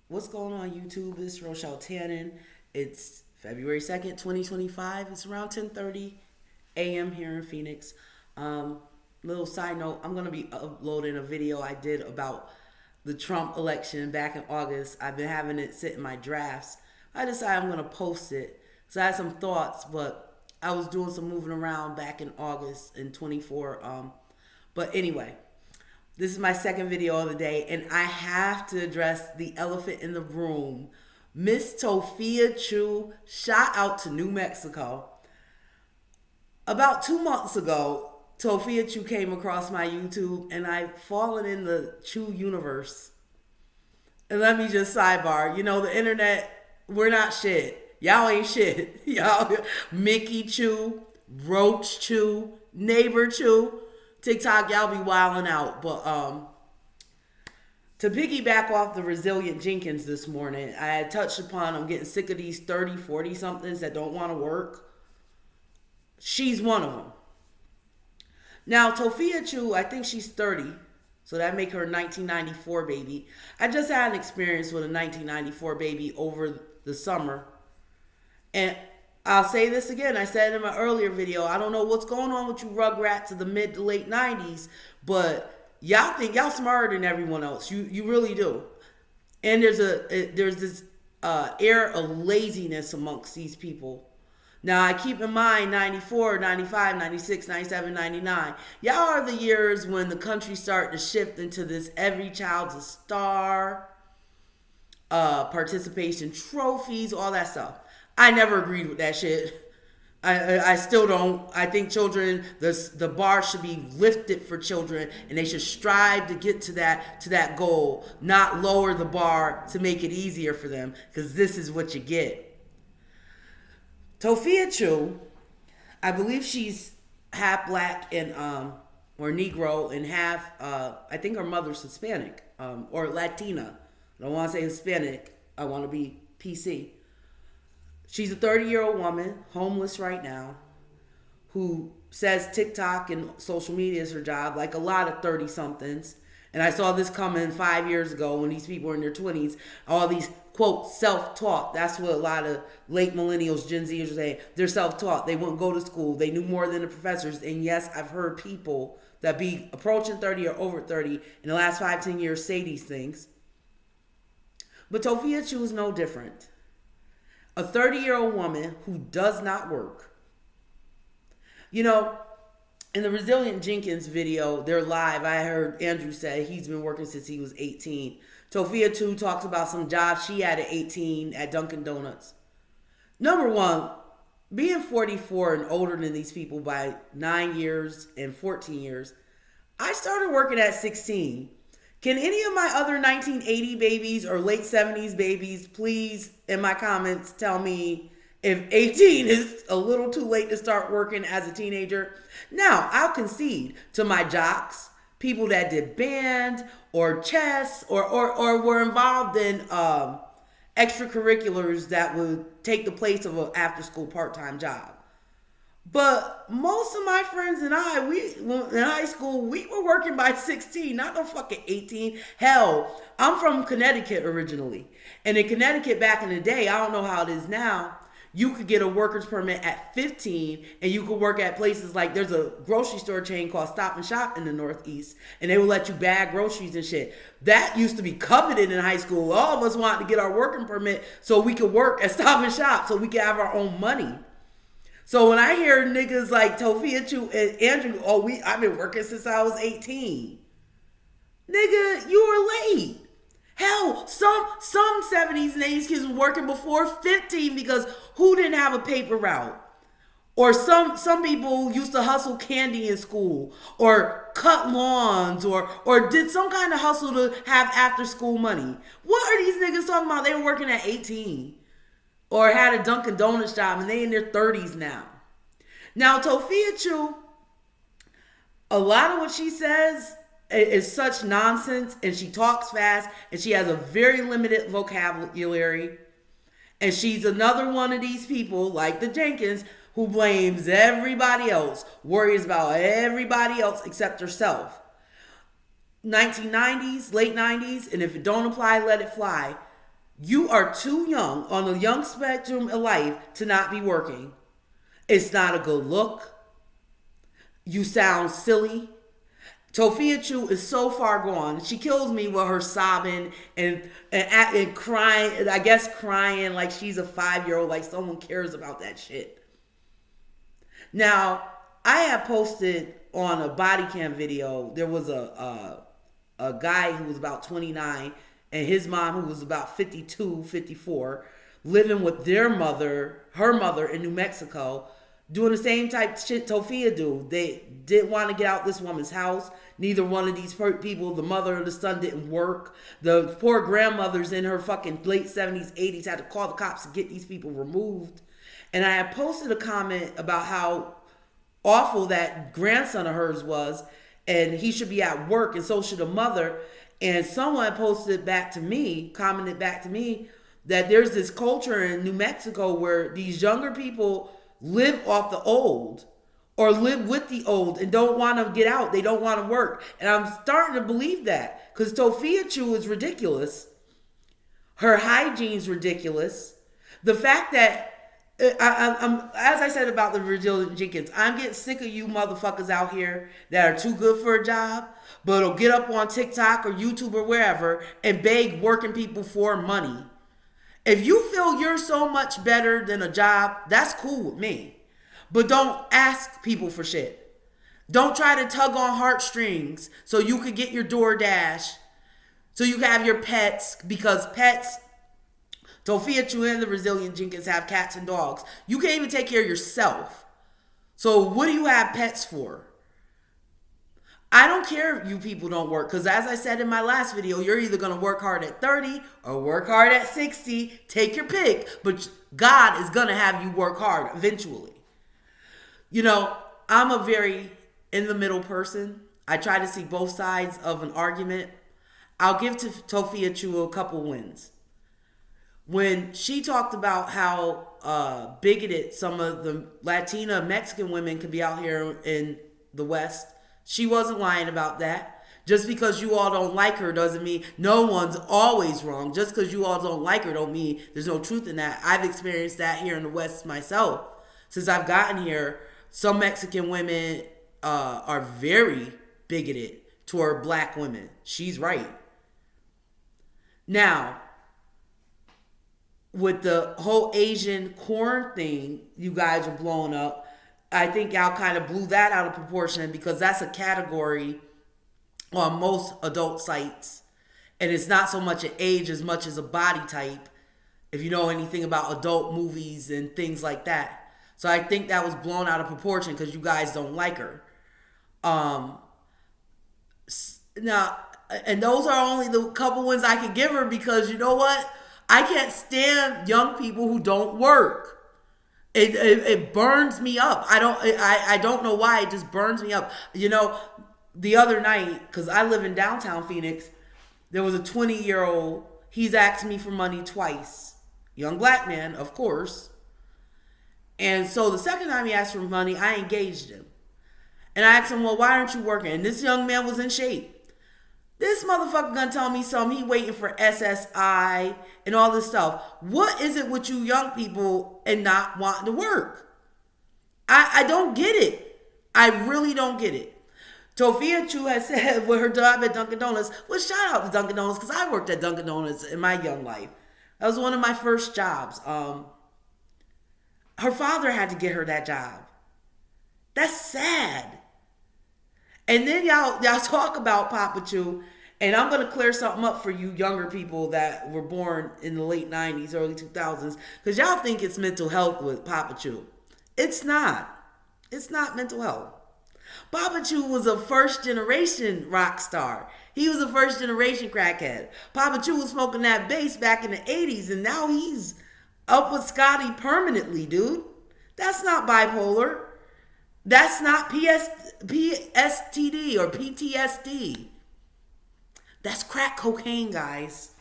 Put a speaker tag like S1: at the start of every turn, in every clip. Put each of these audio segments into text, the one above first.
S1: What's going on YouTube? It's Rochelle Tannen. It's February 2nd, 2025. It's around 10:30 a.m. here in Phoenix. Little side note, I'm going to be uploading a video I did about the Trump election back in August. I've been having it sit in my drafts. I decided I'm going to post it. So I had some thoughts, but I was doing some moving around back in August in 24. But anyway, this is my second video of the day, and I have to address the elephant in the room. Miss Tophiachu shot out to New Mexico. About 2 months ago, Tophiachu came across my YouTube, and I've fallen in the Chu universe. And let me just sidebar, the internet, we're not shit. Y'all ain't shit. Y'all, Mickey Chu, Roach Chu, Neighbor Chu. TikTok, y'all be wilding out. But to piggyback off the Resilient Jenkins this morning, I had touched upon I'm getting sick of these 30, 40 somethings that don't want to work. She's one of them. Now, Tophiachu, I think she's 30. So that make her a 1994 baby. I just had an experience with a 1994 baby over the summer. And I'll say this again. I said in my earlier video, I don't know what's going on with you Rugrats of the mid to late 90s, but y'all think y'all smarter than everyone else. You really do. And there's this air of laziness amongst these people. Now, I keep in mind 94, 95, 96, 97, 99. Y'all are the years when the country started to shift into this every child's a star, participation trophies, all that stuff. I never agreed with that shit. I still don't. I think children, the bar should be lifted for children, and they should strive to get to that goal, not lower the bar to make it easier for them, because this is what you get. Tophiachu, I believe she's half black and or Negro, and half I think her mother's Hispanic or Latina. I don't want to say Hispanic. I want to be PC. She's a 30-year-old woman, homeless right now, who says TikTok and social media is her job, like a lot of 30-somethings. And I saw this coming 5 years ago when these people were in their 20s. All these, quote, self-taught. That's what a lot of late millennials, Gen Zers are saying. They're self-taught. They wouldn't go to school. They knew more than the professors. And yes, I've heard people that be approaching 30 or over 30 in the last 5-10 years say these things. But Tophiachu is no different. A 30-year-old woman who does not work. In the Resilient Jenkins video, they're live. I heard Andrew say he's been working since he was 18. Tophiachu talks about some job she had at 18 at Dunkin' Donuts. Number one, being 44 and older than these people by 9 years and 14 years, I started working at 16. Can any of my other 1980 babies or late 70s babies please in my comments tell me if 18 is a little too late to start working as a teenager? Now, I'll concede to my jocks, people that did band or chess or were involved in extracurriculars that would take the place of an after-school part-time job. But most of my friends and I, in high school, we were working by 16, not no fucking 18. Hell, I'm from Connecticut originally. And in Connecticut back in the day, I don't know how it is now, you could get a worker's permit at 15 and you could work at places like, there's a grocery store chain called Stop and Shop in the Northeast, and they would let you bag groceries and shit. That used to be coveted in high school. All of us wanted to get our working permit so we could work at Stop and Shop so we could have our own money. So when I hear niggas like Tophiachu and Andrew, I've been working since I was 18. Nigga, you were late. Hell, some 70s and 80s kids were working before 15 because who didn't have a paper route? Or some people used to hustle candy in school or cut lawns or did some kind of hustle to have after school money. What are these niggas talking about? They were working at 18. Or had a Dunkin' Donuts job and they in their 30s now. Now, Tophiachu, a lot of what she says is such nonsense, and she talks fast, and she has a very limited vocabulary. And she's another one of these people, like the Jenkins, who blames everybody else, worries about everybody else except herself. 1990s, late 90s, and if it don't apply, let it fly. You are too young on the young spectrum of life to not be working. It's not a good look. You sound silly. Tophiachu is so far gone. She kills me with her sobbing and crying. I guess crying like she's a 5-year-old, like someone cares about that shit. Now, I have posted on a body cam video. There was a guy who was about 29 and his mom who was about 52, 54, living with her mother in New Mexico, doing the same type of shit Tophia do. They didn't want to get out this woman's house. Neither one of these people, the mother or the son, didn't work. The poor grandmothers in her fucking late 70s, 80s had to call the cops to get these people removed. And I had posted a comment about how awful that grandson of hers was, and he should be at work, and so should the mother. And someone commented back to me, that there's this culture in New Mexico where these younger people live off the old or live with the old and don't want to get out. They don't want to work. And I'm starting to believe that because Tophiachu is ridiculous. Her hygiene's ridiculous. The fact that, I'm as I said about the Virginia Jenkins, I'm getting sick of you motherfuckers out here that are too good for a job, but will get up on TikTok or YouTube or wherever and beg working people for money. If you feel you're so much better than a job, that's cool with me. But don't ask people for shit. Don't try to tug on heartstrings so you could get your DoorDash, so you can have your pets, because pets, Tophiachu and the Resilient Jenkins have cats and dogs. You can't even take care of yourself. So what do you have pets for? I don't care if you people don't work, because as I said in my last video, you're either going to work hard at 30 or work hard at 60. Take your pick. But God is going to have you work hard eventually. You know, I'm a very in-the-middle person. I try to see both sides of an argument. I'll give to Tophiachu a couple wins. When she talked about how bigoted some of the Latina Mexican women could be out here in the West, she wasn't lying about that. Just because you all don't like her doesn't mean no one's always wrong. Just because you all don't like her don't mean there's no truth in that. I've experienced that here in the West myself. Since I've gotten here, some Mexican women are very bigoted toward black women. She's right. Now, with the whole Asian corn thing you guys are blowing up, I think y'all kind of blew that out of proportion because that's a category on most adult sites. And it's not so much an age as much as a body type, if you know anything about adult movies and things like that. So I think that was blown out of proportion because you guys don't like her. Now, and those are only the couple ones I can give her because you know what? I can't stand young people who don't work. It burns me up. I don't know why. It just burns me up. You know, the other night, because I live in downtown Phoenix, there was a 20-year-old. He's asked me for money twice. Young black man, of course. And so the second time he asked for money, I engaged him. And I asked him, well, why aren't you working? And this young man was in shape. This motherfucker gonna tell me something. He waiting for SSI and all this stuff. What is it with you young people and not wanting to work? I don't get it. I really don't get it. Tophiachu has said with her job at Dunkin' Donuts, well, shout out to Dunkin' Donuts because I worked at Dunkin' Donuts in my young life. That was one of my first jobs. Her father had to get her that job. That's sad. And then y'all talk about Papachu, and I'm going to clear something up for you younger people that were born in the late 90s, early 2000s, because y'all think it's mental health with Papachu. It's not. It's not mental health. Papachu was a first-generation rock star. He was a first-generation crackhead. Papachu was smoking that bass back in the 80s, and now he's up with Scotty permanently, dude. That's not bipolar. That's not PSTD or PTSD. That's crack cocaine, guys.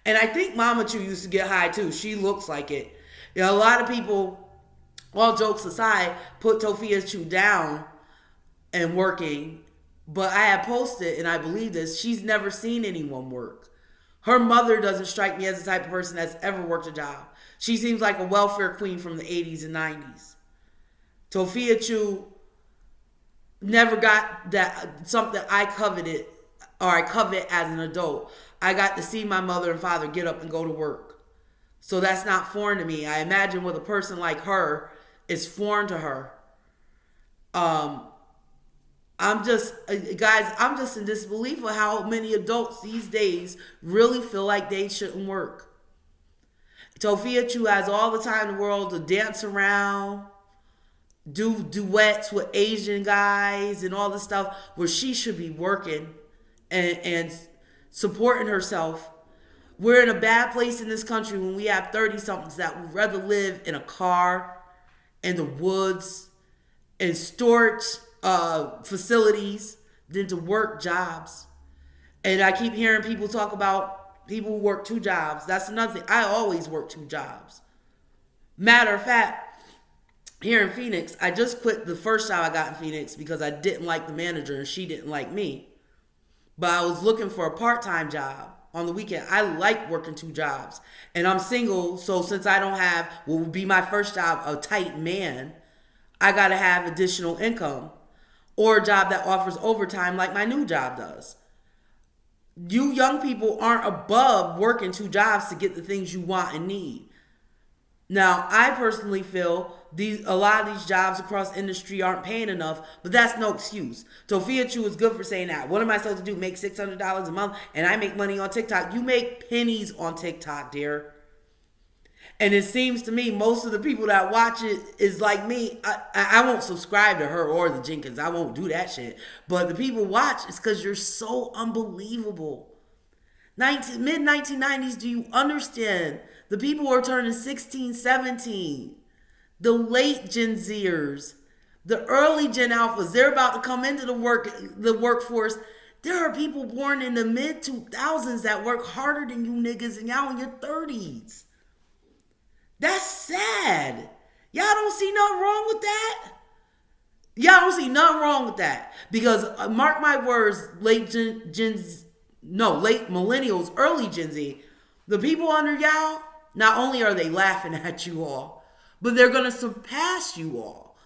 S1: And I think Mama Chu used to get high too. She looks like it. You know, a lot of people, all jokes aside, put Tophiachu down and working. But I had posted, and I believe this, she's never seen anyone work. Her mother doesn't strike me as the type of person that's ever worked a job. She seems like a welfare queen from the 80s and 90s. Tophiachu never got that something I coveted or I covet as an adult. I got to see my mother and father get up and go to work. So that's not foreign to me. I imagine with a person like her, it's foreign to her. I'm just, guys, I'm just in disbelief of how many adults these days really feel like they shouldn't work. Tophiachu has all the time in the world to dance around, do duets with Asian guys and all this stuff where she should be working and supporting herself. We're in a bad place in this country when we have 30-somethings that would rather live in a car, in the woods, in storage facilities than to work jobs. And I keep hearing people talk about people who work 2 jobs. That's another thing. I always work 2 jobs. Matter of fact, here in Phoenix, I just quit the first job I got in Phoenix because I didn't like the manager and she didn't like me. But I was looking for a part-time job on the weekend. I like working 2 jobs. And I'm single, so since I don't have what would be my first job, a tight man, I got to have additional income or a job that offers overtime like my new job does. You young people aren't above working 2 jobs to get the things you want and need. Now, I personally feel a lot of these jobs across industry aren't paying enough, but that's no excuse. Tophiachu is good for saying that. What am I supposed to do? Make $600 a month and I make money on TikTok? You make pennies on TikTok, dear. And it seems to me most of the people that watch it is like me. I won't subscribe to her or the Jenkins. I won't do that shit. But the people watch is because you're so unbelievable. Mid-1990s, do you understand? The people who are turning 16, 17, the late Gen Zers, the early Gen Alphas, they're about to come into the workforce. There are people born in the mid-2000s that work harder than you niggas and y'all in your 30s. That's sad. Y'all don't see nothing wrong with that? Y'all don't see nothing wrong with that. Because mark my words, late millennials, early Gen Z, the people under y'all, not only are they laughing at you all, but they're going to surpass you all.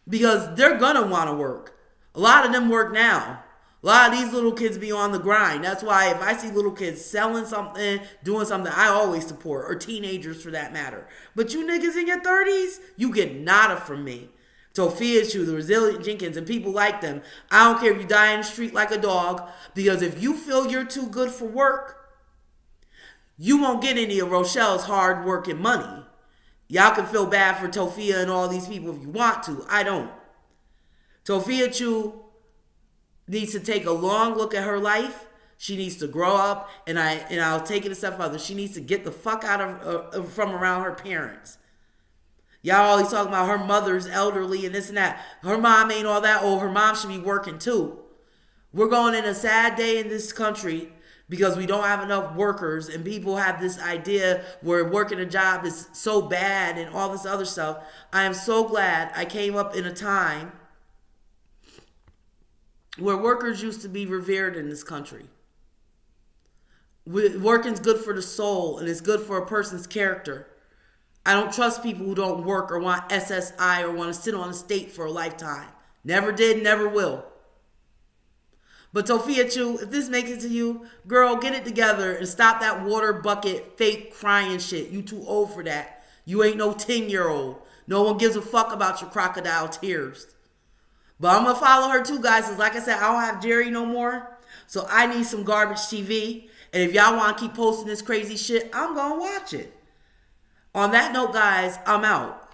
S1: Because they're going to want to work. A lot of them work now. A lot of these little kids be on the grind. That's why if I see little kids selling something, doing something, I always support. Or teenagers for that matter. But you niggas in your 30s, you get nada from me. Tophiachu, the Resilient Jenkins, and people like them. I don't care if you die in the street like a dog. Because if you feel you're too good for work, you won't get any of Rochelle's hard work and money. Y'all can feel bad for Tophia and all these people if you want to. I don't. Tophiachu needs to take a long look at her life. She needs to grow up, and I'll take it a step further. She needs to get the fuck out of from around her parents. Y'all always talking about her mother's elderly and this and that. Her mom ain't all that old. Her mom should be working too. We're going in a sad day in this country because we don't have enough workers, and people have this idea where working a job is so bad and all this other stuff. I am so glad I came up in a time where workers used to be revered in this country. Working's good for the soul, and it's good for a person's character. I don't trust people who don't work or want SSI or want to sit on a state for a lifetime. Never did, never will. But Tophiachu, if this makes it to you, girl, get it together and stop that water bucket fake crying shit. You too old for that. You ain't no 10-year-old. No one gives a fuck about your crocodile tears. But I'm going to follow her too, guys. Because like I said, I don't have Jerry no more. So I need some garbage TV. And if y'all want to keep posting this crazy shit, I'm going to watch it. On that note, guys, I'm out.